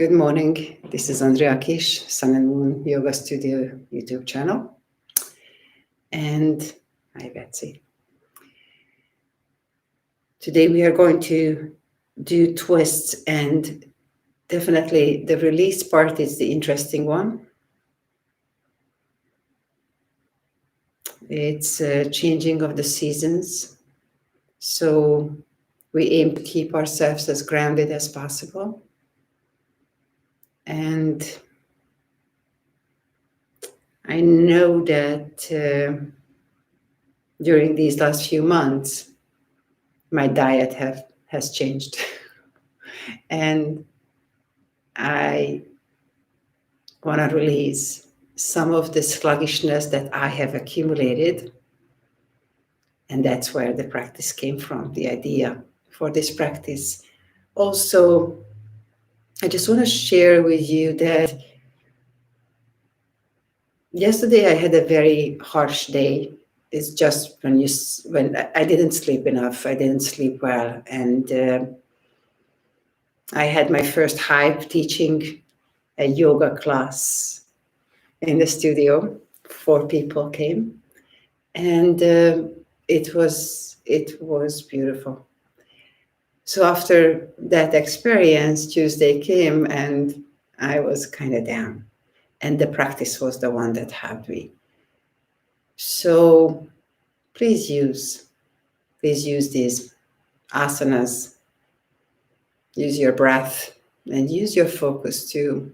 Good morning. This is Andrea Kish, Sun and Moon Yoga Studio YouTube channel. And hi, Betsy. Today we are going to do twists, and definitely the release part is the interesting one. It's changing of the seasons. So we aim to keep ourselves as grounded as possible. And I know that during these last few months, my diet has changed. And I want to release some of the sluggishness that I have accumulated. And that's where the practice came from, the idea for this practice. Also, I just want to share with you that yesterday I had a very harsh day. It's just when I didn't sleep enough, I didn't sleep well, and I had my first hype teaching a yoga class in the studio. 4 people came, and it was beautiful. So after that experience, Tuesday came, and I was kind of down, and the practice was the one that helped me. So please use these asanas. Use your breath and use your focus to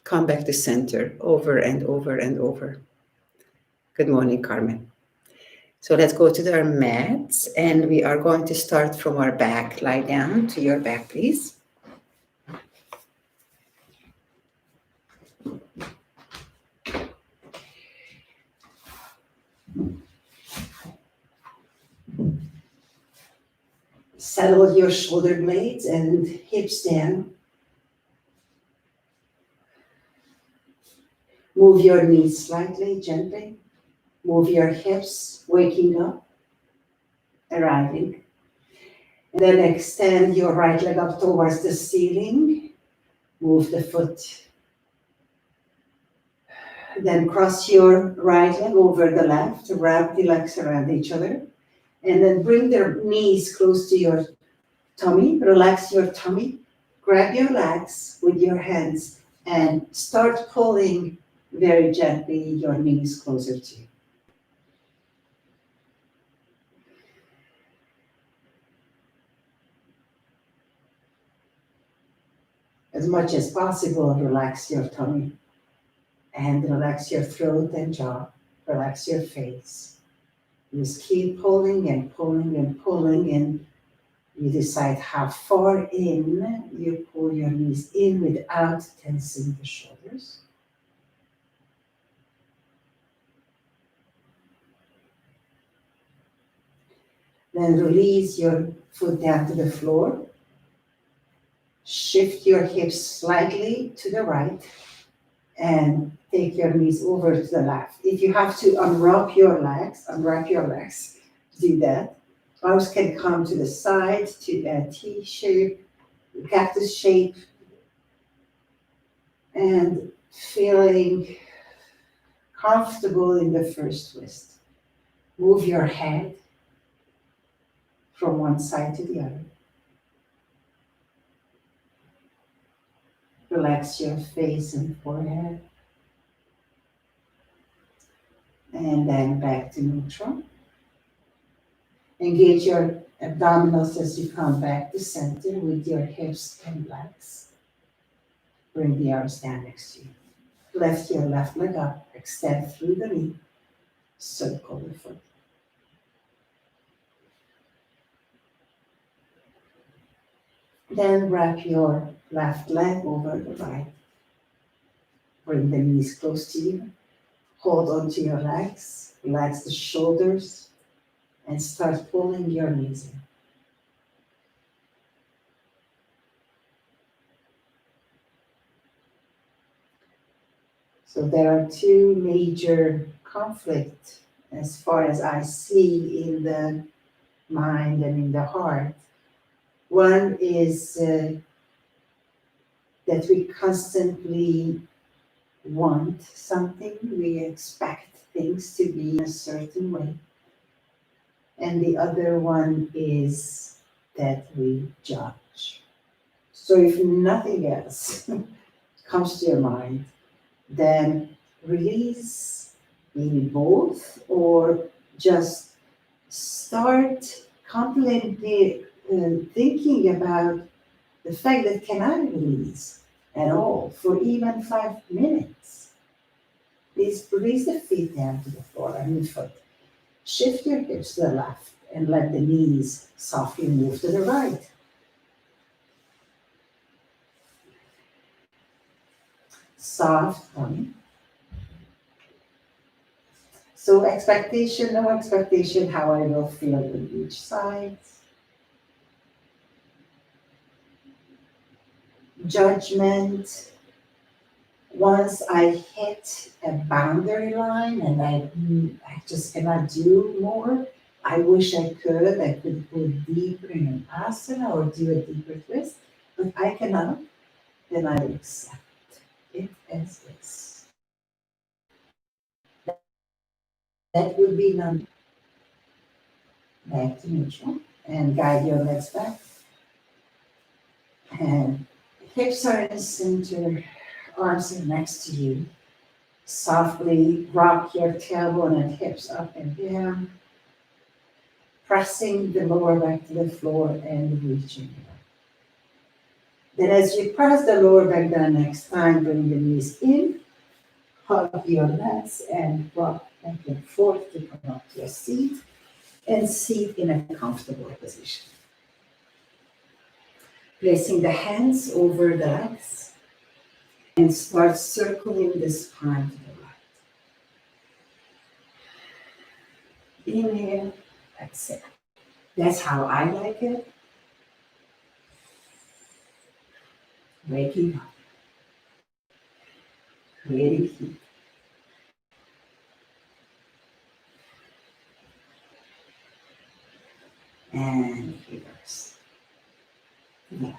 come back to center over and over and over. Good morning, Carmen. So let's go to our mats, and we are going to start from our back. Lie down to your back, please. Settle your shoulder blades and hips down. Move your knees slightly, gently. Move your hips, waking up, arriving. And then extend your right leg up towards the ceiling. Move the foot. Then cross your right leg over the left, wrap the legs around each other. And then bring the knees close to your tummy. Relax your tummy. Grab your legs with your hands and start pulling very gently your knees closer to you. As much as possible, relax your tummy and relax your throat and jaw. Relax your face. Just keep pulling and pulling and pulling, and you decide how far in you pull your knees in without tensing the shoulders. Then release your foot down to the floor. Shift your hips slightly to the right and take your knees over to the left. If you have to unwrap your legs, do that. Arms can come to the side to a T shape, cactus shape, and feeling comfortable in the first twist. Move your head from one side to the other. Relax your face and forehead. And then back to neutral. Engage your abdominals as you come back to center with your hips and legs. Bring the arms down next to you. Lift your left leg up, extend through the knee, circle the foot. Then wrap your left leg over the right. Bring the knees close to you. Hold onto your legs, relax the shoulders, and start pulling your knees in. So there are 2 major conflicts as far as I see in the mind and in the heart. One is the that we constantly want something, we expect things to be in a certain way. And the other one is that we judge. So if nothing else comes to your mind, then release maybe both, or just start contemplating, thinking about the fact that cannot release at all for even 5 minutes. Please release the feet down to the floor and midfoot. Shift your hips to the left and let the knees softly move to the right. Soft tummy. So expectation, no expectation, how I will feel with each side. Judgment. Once I hit a boundary line and I just cannot do more, I wish I could go deeper in an asana or do a deeper twist, but I cannot, then I accept it as is. That would be none. Back to neutral and guide your legs back. And hips are in the center, arms are next to you. Softly rock your tailbone and hips up and down, pressing the lower back to the floor and reaching up. Then as you press the lower back down next time, bring the knees in, hug your legs and rock back and forth to come up to a seat and sit in a comfortable position. Placing the hands over the legs and start circling the spine to the right. Inhale, exhale. That's how I like it. Waking up, creating heat. And reverse. Yeah.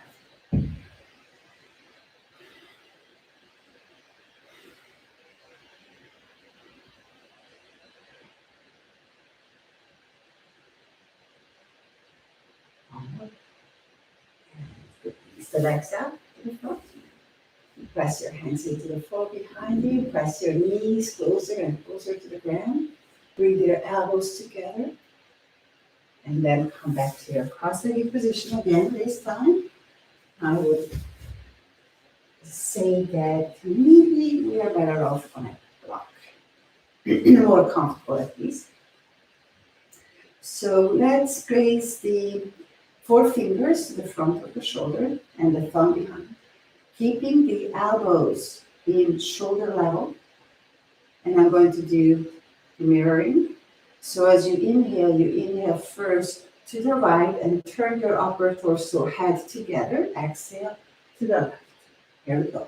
Release the legs out to the floor. Press your hands into the floor behind you. Press your knees closer and closer to the ground. Bring your elbows together. And then come back to your cross-legged position again. This time, I would say that maybe we are better off on a block. More comfortable at least. So let's place the 4 fingers to the front of the shoulder and the thumb behind, keeping the elbows in shoulder level. And I'm going to do mirroring. So as you inhale first to the right and turn your upper torso head together. Exhale to the left. Here we go.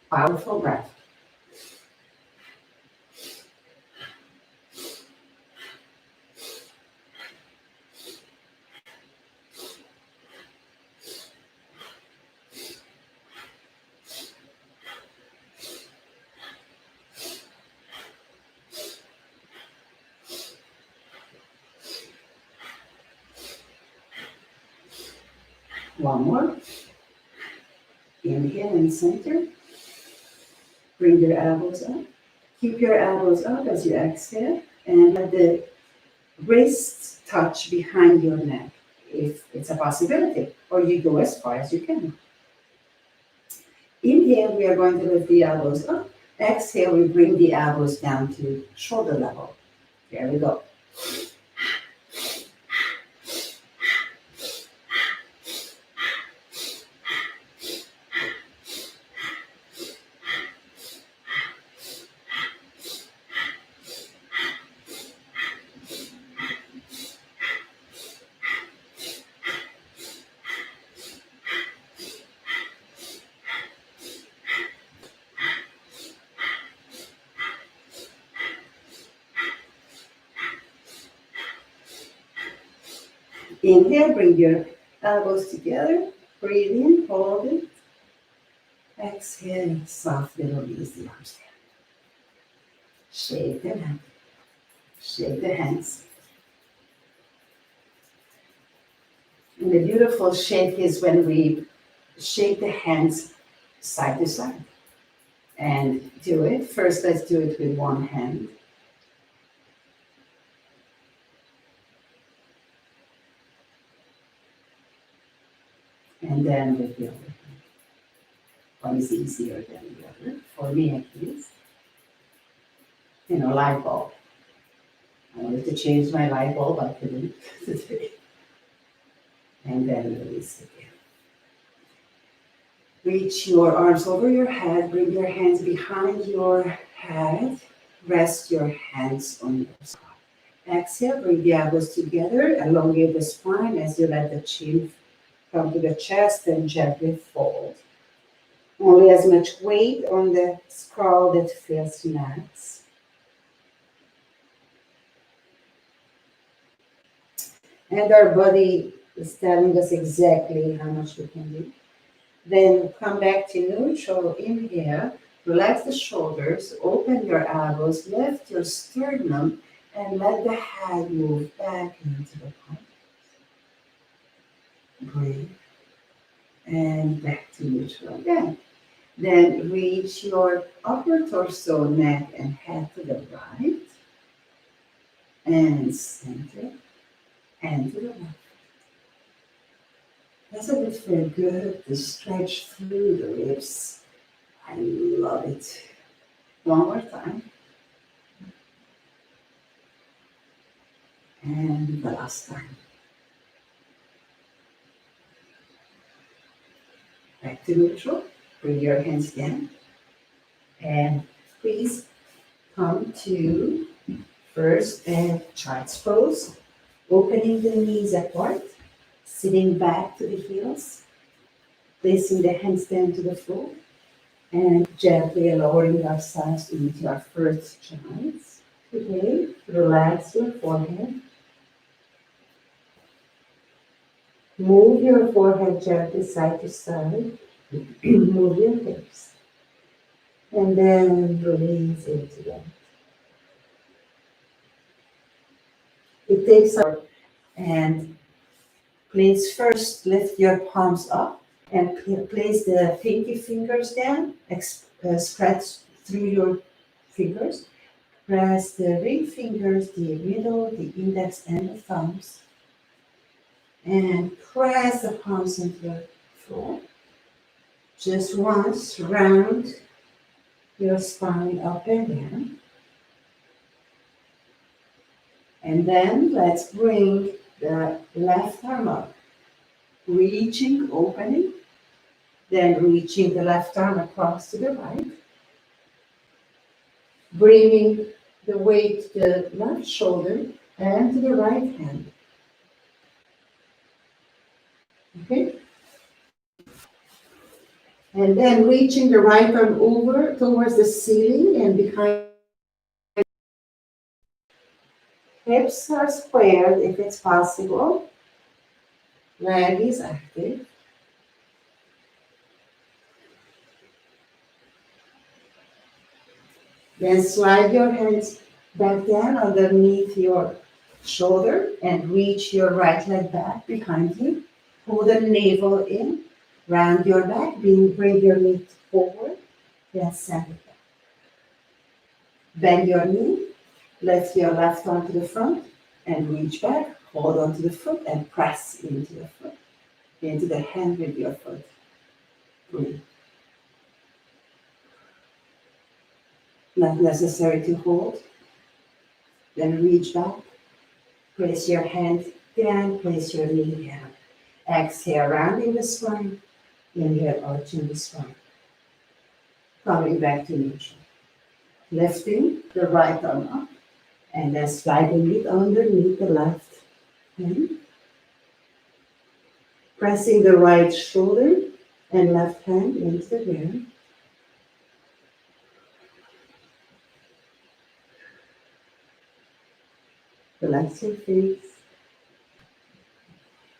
Powerful breath. One more. Inhale and center. Bring your elbows up. Keep your elbows up as you exhale and let the wrists touch behind your neck if it's a possibility, or you go as far as you can. Inhale, we are going to lift the elbows up. Exhale, we bring the elbows down to shoulder level. There we go. Inhale, bring your elbows together. Breathe in, hold it. Exhale, softly release the arms down. Shake them out. Shake the hands. And the beautiful shake is when we shake the hands side to side. And do it. First, let's do it with one hand. And then with the other hand. One is easier than the other, for me at least. Light bulb. I wanted to change my light bulb, I couldn't today. And then release again. Reach your arms over your head, bring your hands behind your head, rest your hands on your spine. Exhale, bring the elbows together, elongate the spine as you let the chin come to the chest and gently fold. Only as much weight on the skull that feels nice. And our body is telling us exactly how much we can do. Then come back to neutral. Inhale, relax the shoulders, open your elbows, lift your sternum, and let the head move back into the palm. Breathe. And back to neutral again. Then reach your upper torso, neck, and head to the right. And center. And to the left. Doesn't it feel good to stretch through the ribs? I love it. One more time. And the last time. Back to neutral. Bring your hands down. And please come to first child's pose. Opening the knees apart. Sitting back to the heels. Placing the hands down to the floor. And gently lowering ourselves into our first child's. Okay, relax your forehead. Move your forehead gently side to side. Move your hips. And then release into that. It takes our and please first lift your palms up and place the pinky fingers down. Spread through your fingers. Press the ring fingers, the middle, the index, and the thumbs. And press the palms into the floor. Just once, round your spine up and down. And then let's bring the left arm up. Reaching, opening. Then reaching the left arm across to the right. Bringing the weight to the left shoulder and to the right hand. Okay? And then reaching the right arm over towards the ceiling and behind. Hips are squared if it's possible. Leg is active. Then slide your hands back down underneath your shoulder and reach your right leg back behind you. Pull the navel in, round your back, bring your knee forward, then send it back. Bend your knee, lift your left arm to the front and reach back, hold onto the foot and press into the foot, into the hand with your foot. Breathe. Not necessary to hold. Then reach back, place your hand down, place your knee down. Exhale, rounding the spine. Inhale, arching the spine. Coming back to neutral. Lifting the right arm up and then sliding it underneath the left hand. Pressing the right shoulder and left hand into the ground. Relax your face.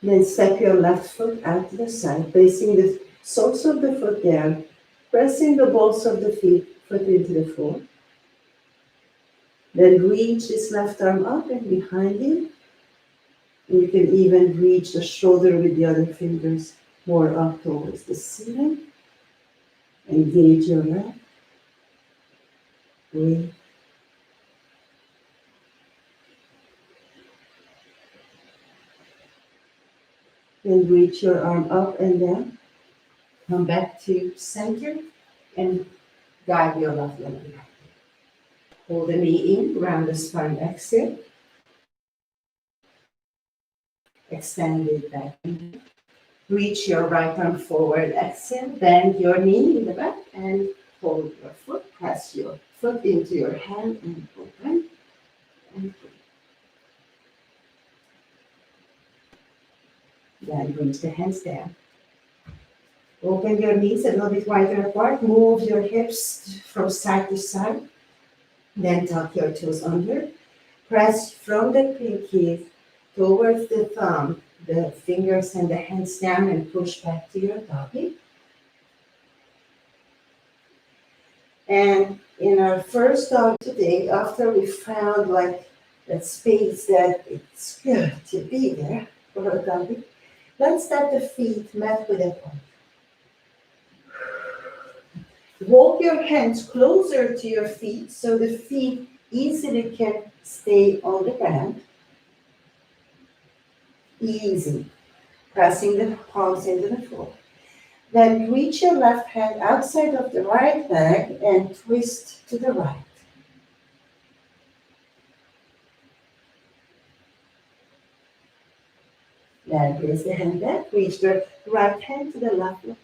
Then step your left foot out to the side, placing the soles of the foot down, pressing the balls of the foot into the floor. Then reach this left arm up and behind you. And you can even reach the shoulder with the other fingers more up towards the ceiling. Engage your breath. Breathe. Then reach your arm up and down. Come back to center and guide your left leg behind. Hold the knee in, round the spine, exhale. Extend it back. Reach your right arm forward, exhale. Bend your knee in the back and hold your foot. Press your foot into your hand and open. And then reach the hands down. Open your knees a little bit wider apart. Move your hips from side to side. Then tuck your toes under. Press from the pinky towards the thumb, the fingers and the hands down, and push back to your doggy. And in our first dog today, after we found like that space that it's good to be there for a doggy, let's step the feet mat width apart. Walk your hands closer to your feet so the feet easily can stay on the ground. Easy. Pressing the palms into the floor. Then reach your left hand outside of the right leg and twist to the right. Then place the hand back. Reach the right hand to the left leg.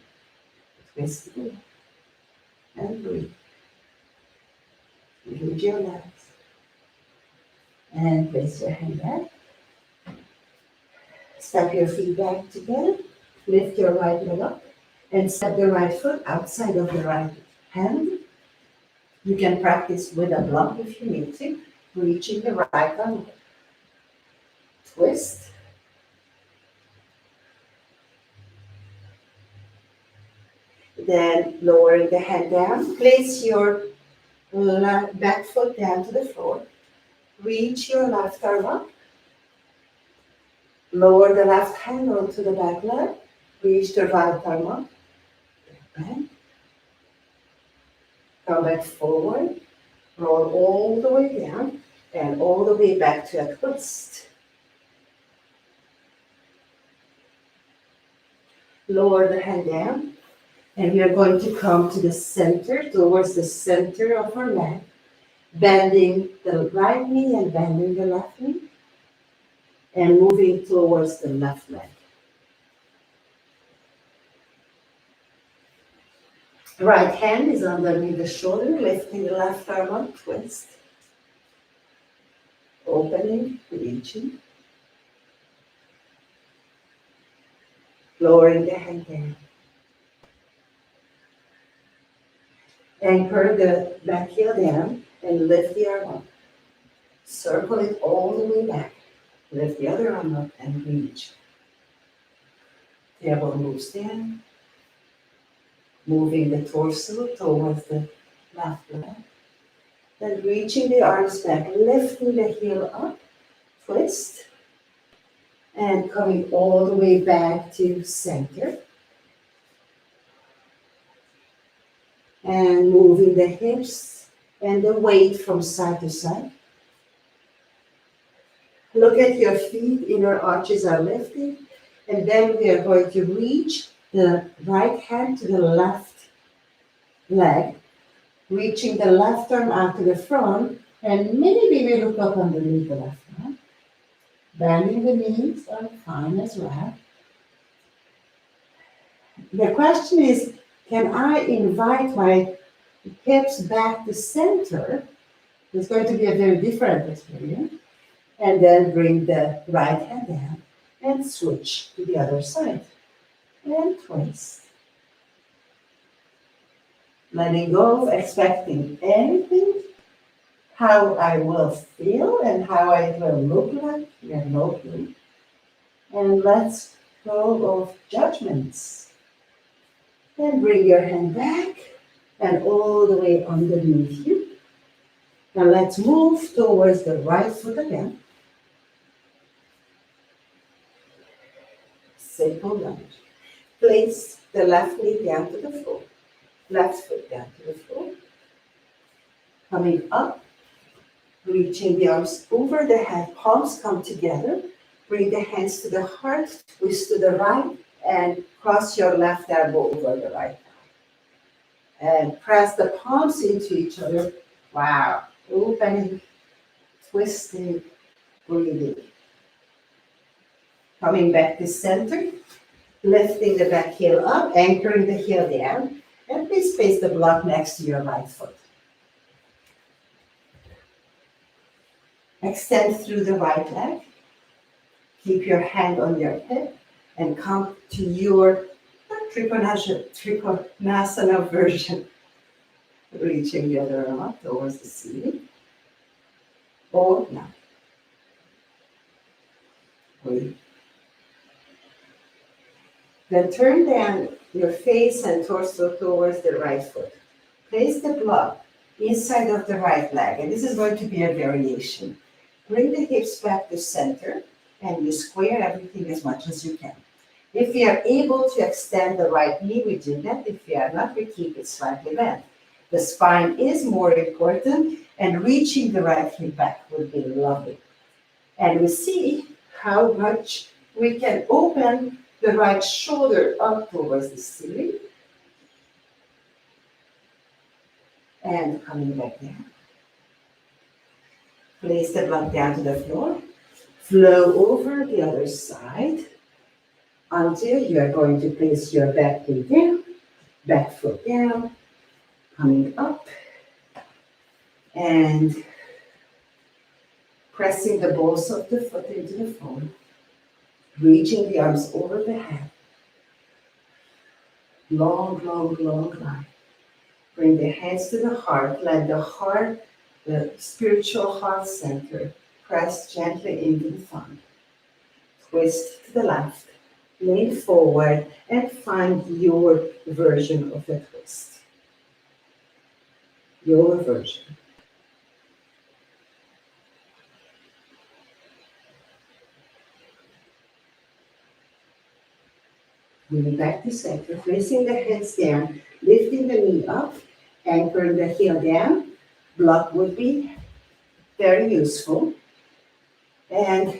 Twist to the left. And breathe. Engage your legs. And place your hand back. Step your feet back together. Lift your right leg up. And step the right foot outside of the right hand. You can practice with a block if you need to. Reaching the right arm. Twist. Then lowering the hand down. Place your back foot down to the floor. Reach your left arm up. Lower the left hand onto the back leg. Reach the right arm up. Bend. Come back forward. Roll all the way down and all the way back to a twist. Lower the hand down. And we are going to come to the center, towards the center of our leg, bending the right knee and bending the left knee, and moving towards the left leg. Right hand is underneath the shoulder, lifting the left arm up, twist. Opening, reaching. Lowering the hand down. Anchor the back heel down and lift the arm up. Circle it all the way back. Lift the other arm up and reach. The elbow moves down. Moving the torso towards the left leg. Then reaching the arms back, lifting the heel up, twist. And coming all the way back to center. And moving the hips and the weight from side to side. Look at your feet, inner arches are lifted. And then we are going to reach the right hand to the left leg, reaching the left arm out to the front, and maybe we look up underneath the left arm. Bending the knees are fine as well. The question is, can I invite my hips back to center? It's going to be a very different experience. And then bring the right hand down and switch to the other side. And twist. Letting go of expecting anything, how I will feel and how it will look like, we have no clue. And let's go of judgments. And bring your hand back and all the way underneath you. Now let's move towards the right foot again. Simple lunge. Place the left knee down to the floor. Left foot down to the floor. Coming up, reaching the arms over the head, palms come together. Bring the hands to the heart, twist to the right, and cross your left elbow over the right. And press the palms into each other. Wow. Opening, twisting, breathing. Coming back to center, lifting the back heel up, anchoring the heel down, and please place the block next to your right foot. Extend through the right leg. Keep your hand on your hip and come to your Trikonasana version. Reaching the other arm up towards the ceiling. Or now. Breathe. Then turn down your face and torso towards the right foot. Place the block inside of the right leg, and this is going to be a variation. Bring the hips back to center, and you square everything as much as you can. If you are able to extend the right knee, we do that. If you are not, we keep it slightly bent. The spine is more important, and reaching the right hip back would be lovely. And we see how much we can open the right shoulder up towards the ceiling. And coming back down. Place the block down to the floor. Flow over the other side until you are going to place your back knee down, back foot down, coming up, and pressing the balls of the foot into the floor, reaching the arms over the head. Long, long, long line. Bring the hands to the heart. Let the heart, the spiritual heart center, press gently into the thumb. Twist to the left. Lean forward and find your version of the twist. Your version. Moving back to center, placing the hands down, lifting the knee up, anchoring the heel down. Block would be very useful. And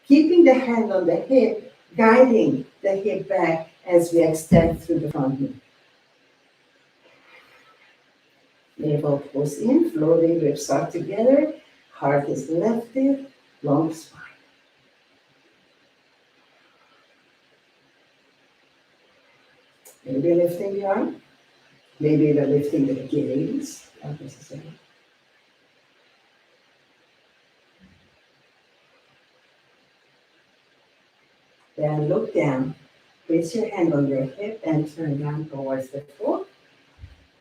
keeping the hand on the hip, guiding the hip back as we extend through the front knee. Navel pulls in, floating ribs are together, heart is lifted, long spine. Maybe lifting the arm, maybe the lifting the gaze, not necessarily. Then look down, place your hand on your hip and turn down towards the floor.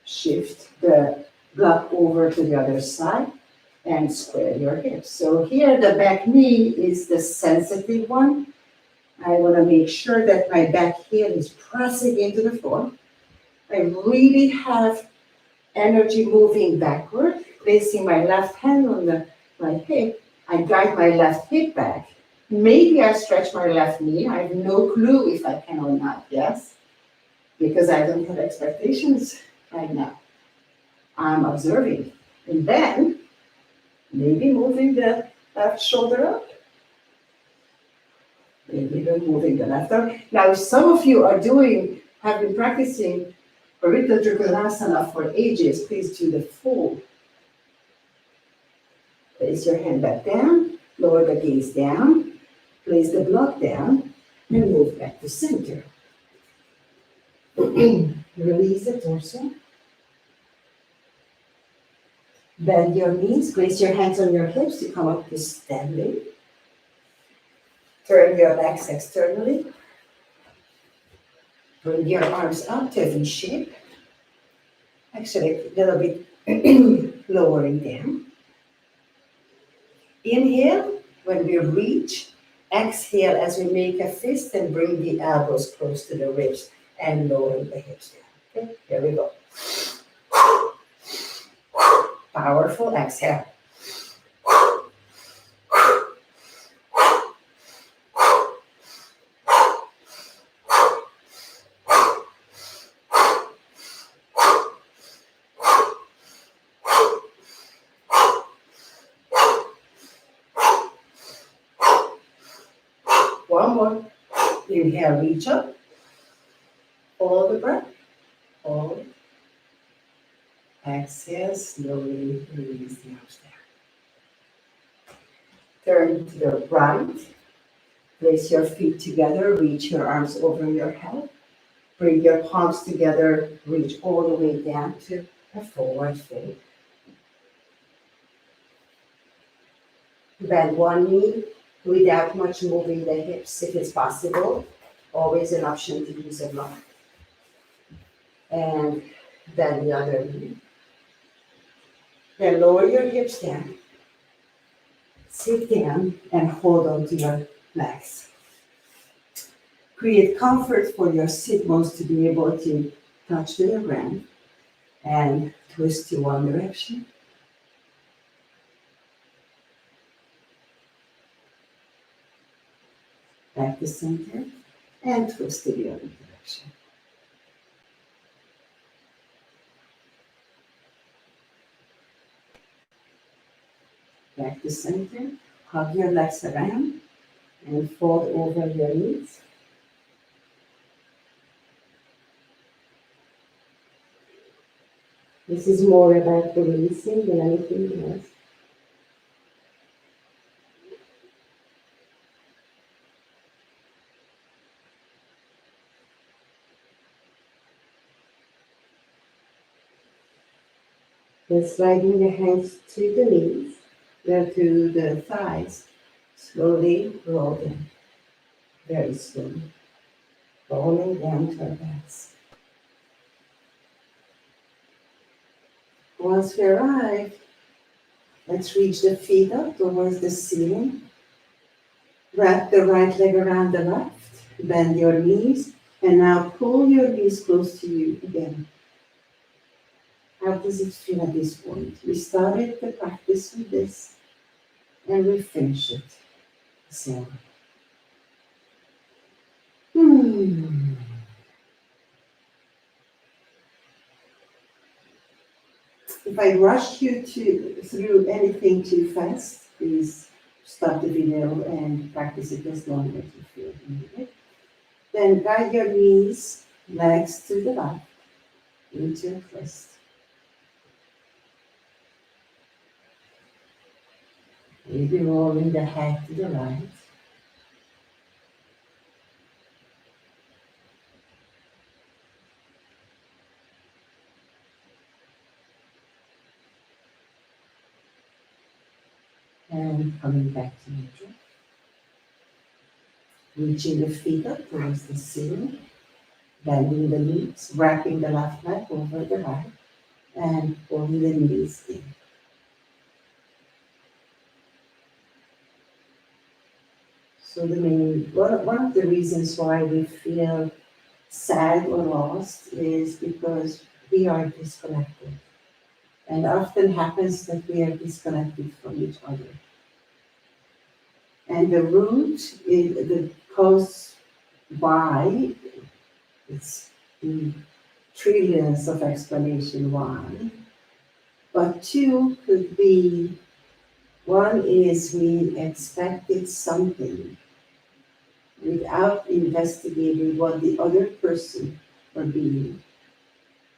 Shift the block over to the other side and square your hips. So here the back knee is the sensitive one. I want to make sure that my back heel is pressing into the floor. I really have energy moving backward, placing my left hand on my hip. I guide my left hip back. Maybe I stretch my left knee. I have no clue if I can or not, yes? Because I don't have expectations right now. I'm observing. And then, maybe moving the left shoulder up. Maybe even moving the left arm. Now, if some of you have been practicing Parita Trikonasana for ages, please do the full. Place your hand back down, lower the gaze down, place the block down, and move back to center. Release the torso. Bend your knees, place your hands on your hips to come up to standing. Turn your legs externally. Bring your arms up to V shape. Actually, a little bit lowering down. Inhale when we reach. Exhale as we make a fist and bring the elbows close to the ribs and lower the hips down. Okay, here we go. Powerful exhale. One more. Inhale, reach up. Hold the breath. Hold. Exhale, slowly release the arms down. Turn to the right. Place your feet together. Reach your arms over your head. Bring your palms together. Reach all the way down to a forward fold. Bend one knee without much moving the hips if it's possible. Always an option to use a block. And bend the other knee. Then lower your hips down. Sit down and hold on to your legs. Create comfort for your sit bones to be able to touch the ground and twist to one direction. Back to center and twist to the other direction. Back to center. Hug your legs around and fold over your knees. This is more about releasing than anything else. Then sliding the hands to the knees, then to the thighs. Slowly roll them, very slowly. Rolling down to our backs. Once we arrive, let's reach the feet up towards the ceiling. Wrap the right leg around the left, bend your knees, and now pull your knees close to you again. How does it feel at this point? We started the practice with this, and we finish it the same way. If I rush you through anything too fast, please stop the video and practice it as long as you feel needed. Then guide your knees, legs to the left, into a twist. Maybe rolling the head to the right. And coming back to neutral. Reaching the feet up towards the ceiling. Bending the knees, wrapping the left leg over the right, and pulling the knees in. So one of the reasons why we feel sad or lost is because we are disconnected. And often happens that we are disconnected from each other. And the root is the cause why, it's trillions of explanation why. But two could be, one is we expected something without investigating what the other person or being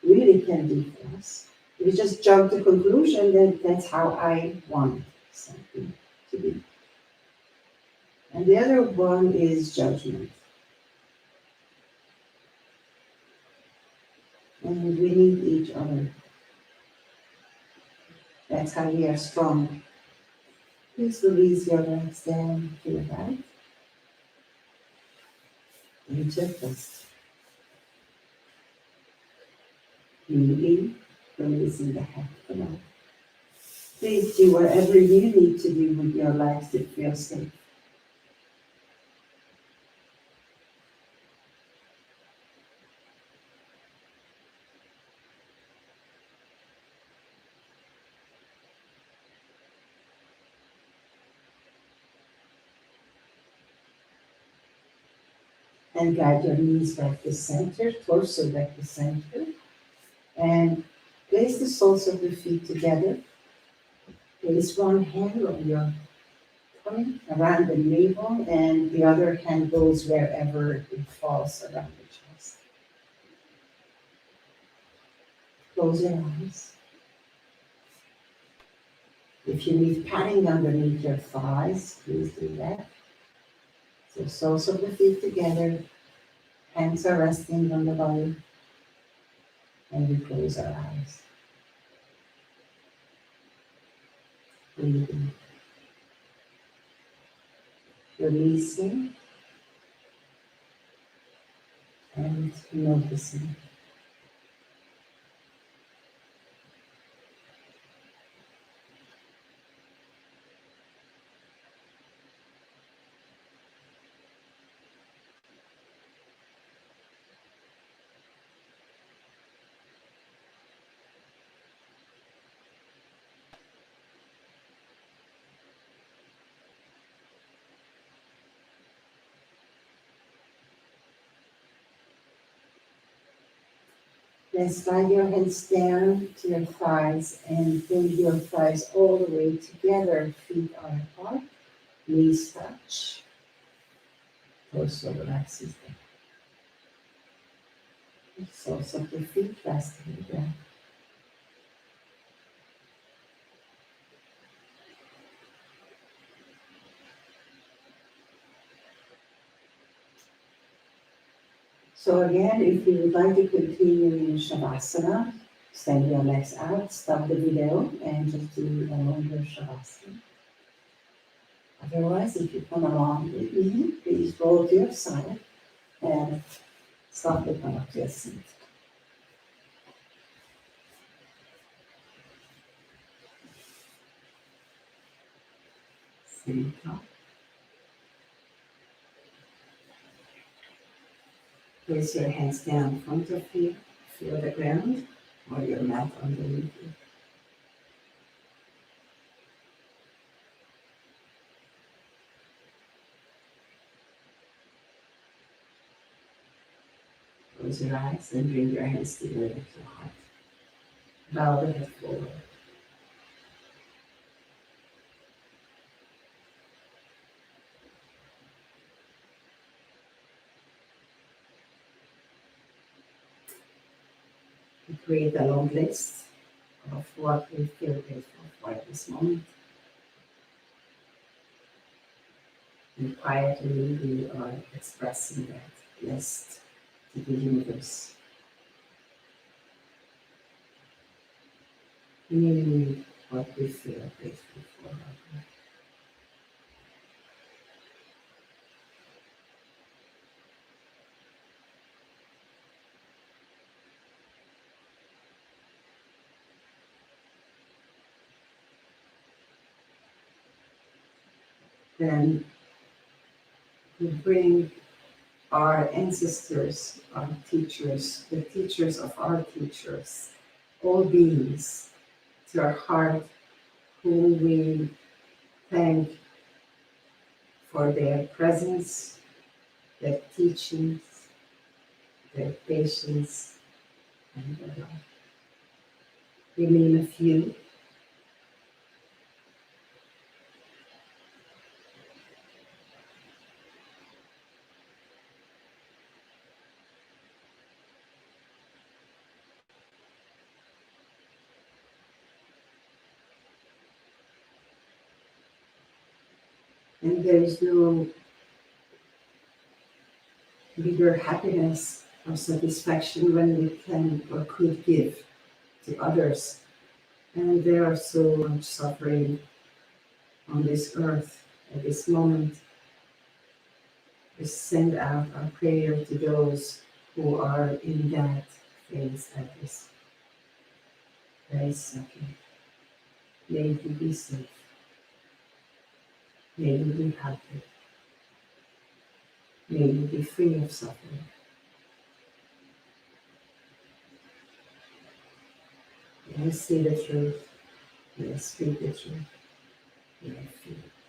really can do for us. We just jump to conclusion that that's how I want something to be. And the other one is judgment. And we need each other. That's how we are strong. Please release your legs down to the right. Into a twist. Moving, releasing the head to the left. Please do whatever you need to do with your legs to feel safe. And guide your knees back to center, torso back to center. And place the soles of the feet together. Place one hand on your tummy around the navel, and the other hand goes wherever it falls around the chest. Close your eyes. If you need padding underneath your thighs, please do that. So soles of the feet together, hands are resting on the body, and we close our eyes. Breathing, releasing, and noticing. Then slide your hands down to your thighs and bring your thighs all the way together. Feet are apart, knees touch, torso relaxes down. Soles of the feet resting down. So again, if you would like to continue in Shavasana, send your legs out, stop the video, and just do a longer Shavasana. Otherwise, if you come along with me, please roll to your side and start to come up to your seat. Same top. Place your hands down in front of you, feel the ground or your mat underneath you. Close your eyes and bring your hands together to your heart. Bow the head forward. We create a long list of what we feel grateful for at this moment. And quietly we are expressing that list to the universe. Naming what we feel grateful for right now. Then we bring our ancestors, our teachers, the teachers of our teachers, all beings to our heart, whom we thank for their presence, their teachings, their patience, and their love. We name a few. And there is no bigger happiness or satisfaction when we can or could give to others. And there are so much suffering on this earth at this moment. We send out our prayer to those who are in that phase at this very second. May you be safe. May you be happy. May you be free of suffering. May I see the truth. May I speak the truth. May I feel it.